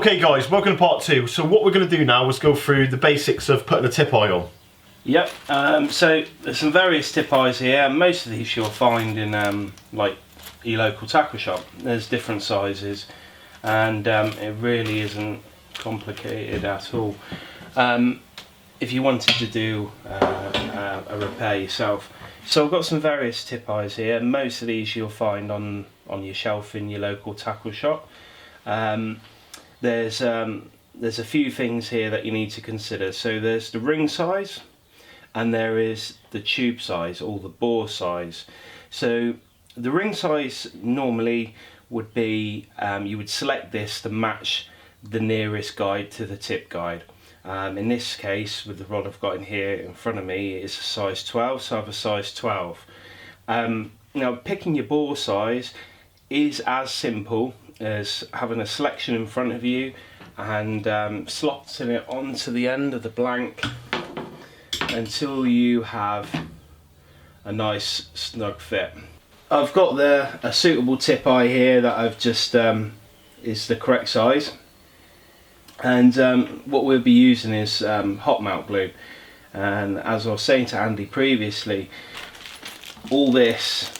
Okay guys, welcome to part 2. So what we're going to do now is go through the basics of putting a tip eye on. Yep, so there's some various tip eyes here. Most of these you'll find in like your local tackle shop. There's different sizes and it really isn't complicated at all. If you wanted to do a repair yourself. So I've got some various tip eyes here. Most of these you'll find on your shelf in your local tackle shop. There's a few things here that you need to consider. So there's the ring size and there is the tube size or the bore size. So the ring size normally would be, you would select this to match the nearest guide to the tip guide. In this case, with the rod I've got in here in front of me, it's a size 12, so I have a size 12. Now picking your bore size is as simple as having a selection in front of you and slotting it onto the end of the blank until you have a nice snug fit. I've got a suitable tip eye here that I've just is the correct size, and what we'll be using is hot melt glue. And as I was saying to Andy previously, all this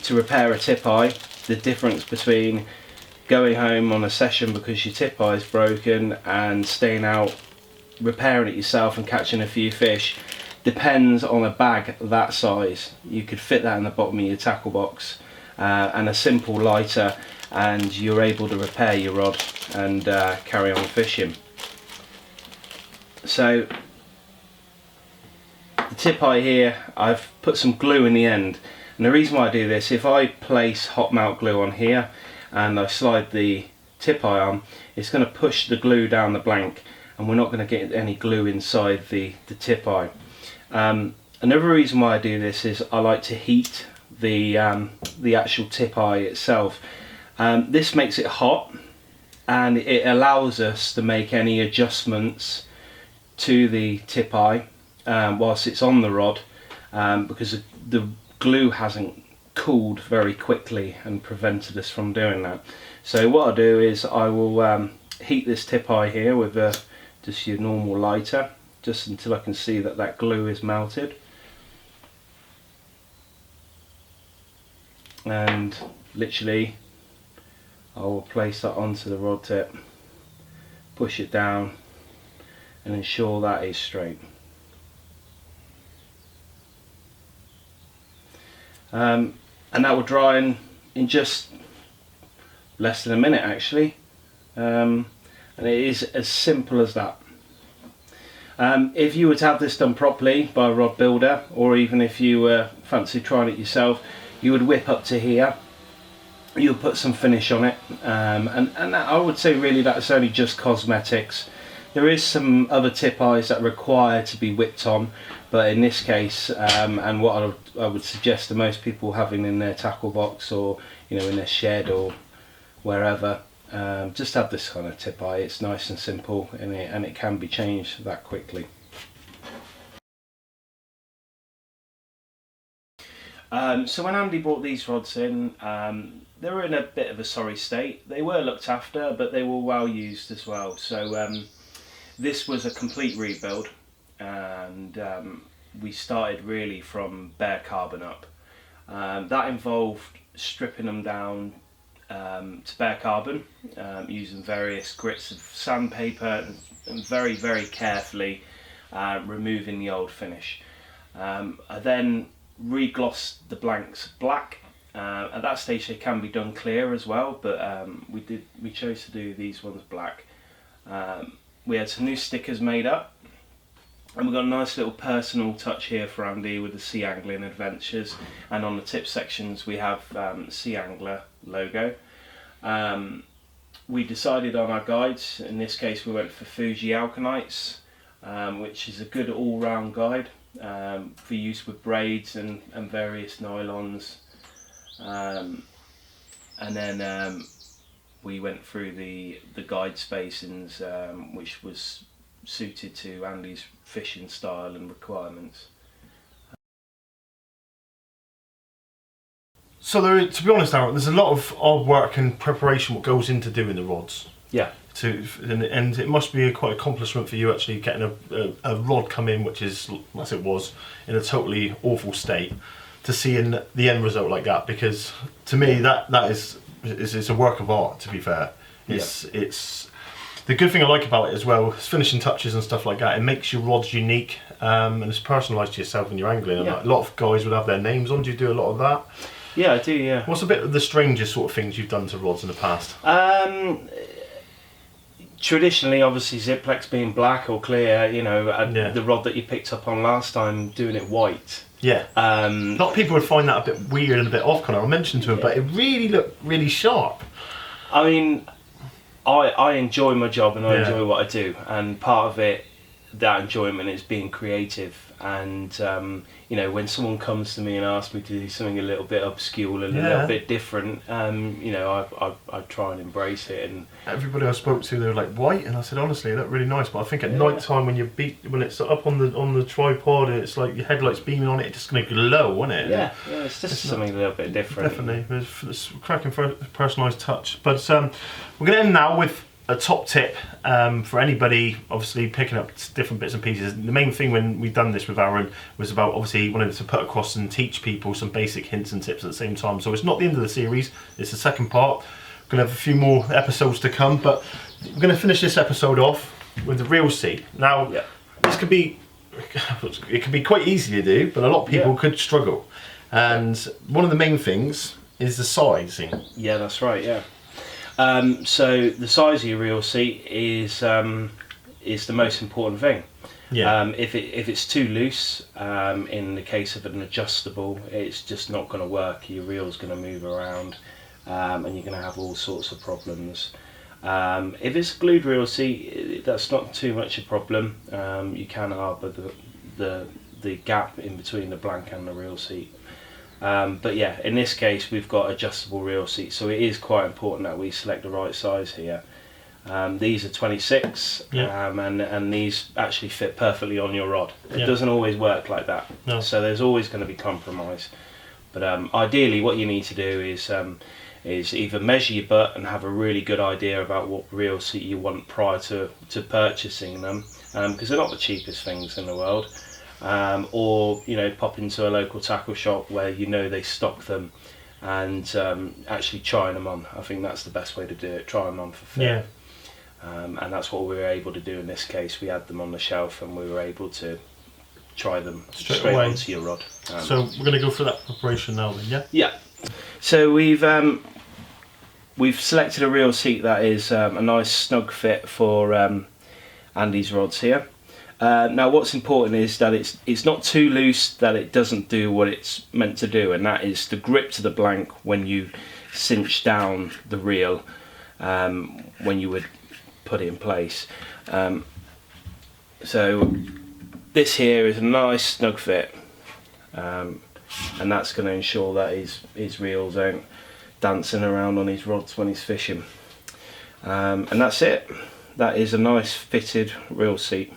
to repair a tip eye, the difference between going home on a session because your tip eye is broken and staying out repairing it yourself and catching a few fish depends on a bag that size. You could fit that in the bottom of your tackle box and a simple lighter, and you're able to repair your rod and carry on fishing. So the tip eye here, I've put some glue in the end, and the reason why I do this, if I place hot melt glue on here and I slide the tip eye on, it's going to push the glue down the blank and we're not going to get any glue inside the tip eye. Another reason why I do this is I like to heat the actual tip eye itself. This makes it hot and it allows us to make any adjustments to the tip eye whilst it's on the rod, because the glue hasn't cooled very quickly and prevented us from doing that. So what I'll do is I will heat this tip eye here with just your normal lighter, just until I can see that glue is melted, and literally I will place that onto the rod tip, push it down and ensure that is straight. And that will dry in just less than a minute actually, and it is as simple as that. If you were to have this done properly by a rod builder, or even if you fancy trying it yourself, you would whip up to here, you would put some finish on it, and I would say really that's only just cosmetics. There is some other tip eyes that require to be whipped on, but in this case, and what I would suggest to most people having in their tackle box or in their shed or wherever, just have this kind of tip eye. It's nice and simple, and it can be changed that quickly. So when Andy brought these rods in, they were in a bit of a sorry state. They were looked after, but they were well used as well. So this was a complete rebuild, and we started really from bare carbon up. That involved stripping them down to bare carbon, using various grits of sandpaper and very, very carefully removing the old finish. I then re-glossed the blanks black. At that stage they can be done clear as well, but we chose to do these ones black. We had some new stickers made up, and we got a nice little personal touch here for Andy with the Sea Angling Adventures, and on the tip sections we have Sea Angler logo. We decided on our guides. In this case we went for Fuji Alkanites, which is a good all-round guide for use with braids and various nylons, and then we went through the guide spacings, which was suited to Andy's fishing style and requirements. So to be honest, Aaron, there's a lot of hard work and preparation what goes into doing the rods. Yeah. and it must be quite an accomplishment for you actually getting a rod come in which is, as it was, in a totally awful state, to seeing the end result like that, because to me that is a work of art, to be fair. It's the good thing I like about it as well is finishing touches and stuff like that. It makes your rods unique, and it's personalised to yourself when you're angling. And a lot of guys would have their names on. Do you do a lot of that? Yeah, I do, yeah. What's a bit of the strangest sort of things you've done to rods in the past? Traditionally, obviously, Ziplex being black or clear, you know, the rod that you picked up on last time, doing it white. Yeah. A lot of people would find that a bit weird and a bit off colour. I mentioned to him, but it really looked really sharp. I mean, I enjoy my job and I enjoy what I do, and part of it, that enjoyment, is being creative. And you know, when someone comes to me and asks me to do something a little bit obscure and a little bit different, you know, I try and embrace it. And everybody I spoke to, they were like, white, and I said, honestly, it looked really nice. But I think at night time when it's up on the tripod, and it's like your headlights beaming on it, it's just going to glow, won't it? Yeah, it's just something a little bit different. Definitely, it's a cracking personalised touch. But we're going to end now with a top tip for anybody obviously picking up different bits and pieces. The main thing when we've done this with Aaron was about obviously he wanted to put across and teach people some basic hints and tips at the same time. So it's not the end of the series, it's the second part. We're going to have a few more episodes to come, but we're going to finish this episode off with the reel seat. Now, this could be quite easy to do, but a lot of people could struggle. And one of the main things is the sizing. Yeah, that's right, yeah. So the size of your reel seat is the most important thing. Yeah. If it's too loose, in the case of an adjustable, it's just not going to work. Your reel's going to move around, and you're going to have all sorts of problems. If it's a glued reel seat, that's not too much a problem. You can harbour the gap in between the blank and the reel seat. But yeah, in this case we've got adjustable reel seats, so it is quite important that we select the right size here. These are 26, and these actually fit perfectly on your rod. It doesn't always work like that, so there's always going to be compromise. But ideally what you need to do is either measure your butt and have a really good idea about what reel seat you want prior to purchasing them, because they're not the cheapest things in the world. Or you know, pop into a local tackle shop where you know they stock them, and actually trying them on. I think that's the best way to do it. Try them on for fit. Yeah. And that's what we were able to do in this case. We had them on the shelf and we were able to try them straight onto your rod. So we're going to go through that preparation now then, yeah? Yeah. So we've selected a reel seat that is a nice snug fit for Andy's rods here. Now what's important is that it's not too loose that it doesn't do what it's meant to do, and that is the grip to the blank when you cinch down the reel when you would put it in place. So this here is a nice snug fit, and that's going to ensure that his reels aren't dancing around on his rods when he's fishing. And that's it. That is a nice fitted reel seat.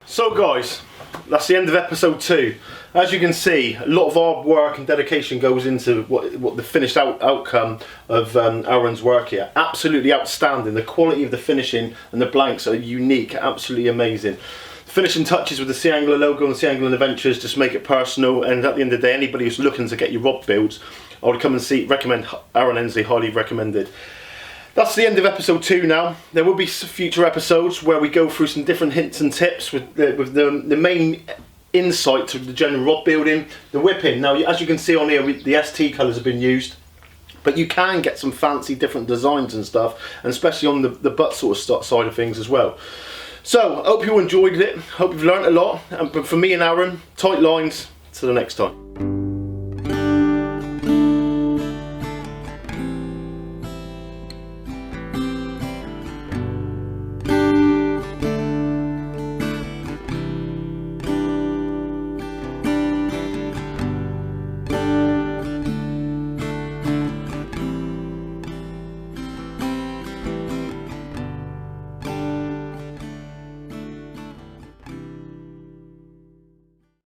So guys, that's the end of episode 2. As you can see, a lot of hard work and dedication goes into what the finished outcome of Aaron's work here. Absolutely outstanding. The quality of the finishing and the blanks are unique, absolutely amazing. Finishing touches with the Sea Angler logo and Sea Angling Adventures just make it personal, and at the end of the day, anybody who's looking to get your rod builds, I would come and recommend Aaron Insley, highly recommended. That's the end of episode 2 now. There will be future episodes where we go through some different hints and tips with the main insight to the general rod building, the whipping. Now, as you can see on here, the ST colours have been used, but you can get some fancy different designs and stuff, and especially on the butt sort of side of things as well. So, I hope you enjoyed it. Hope you've learnt a lot. And for me and Aaron, tight lines. Till the next time.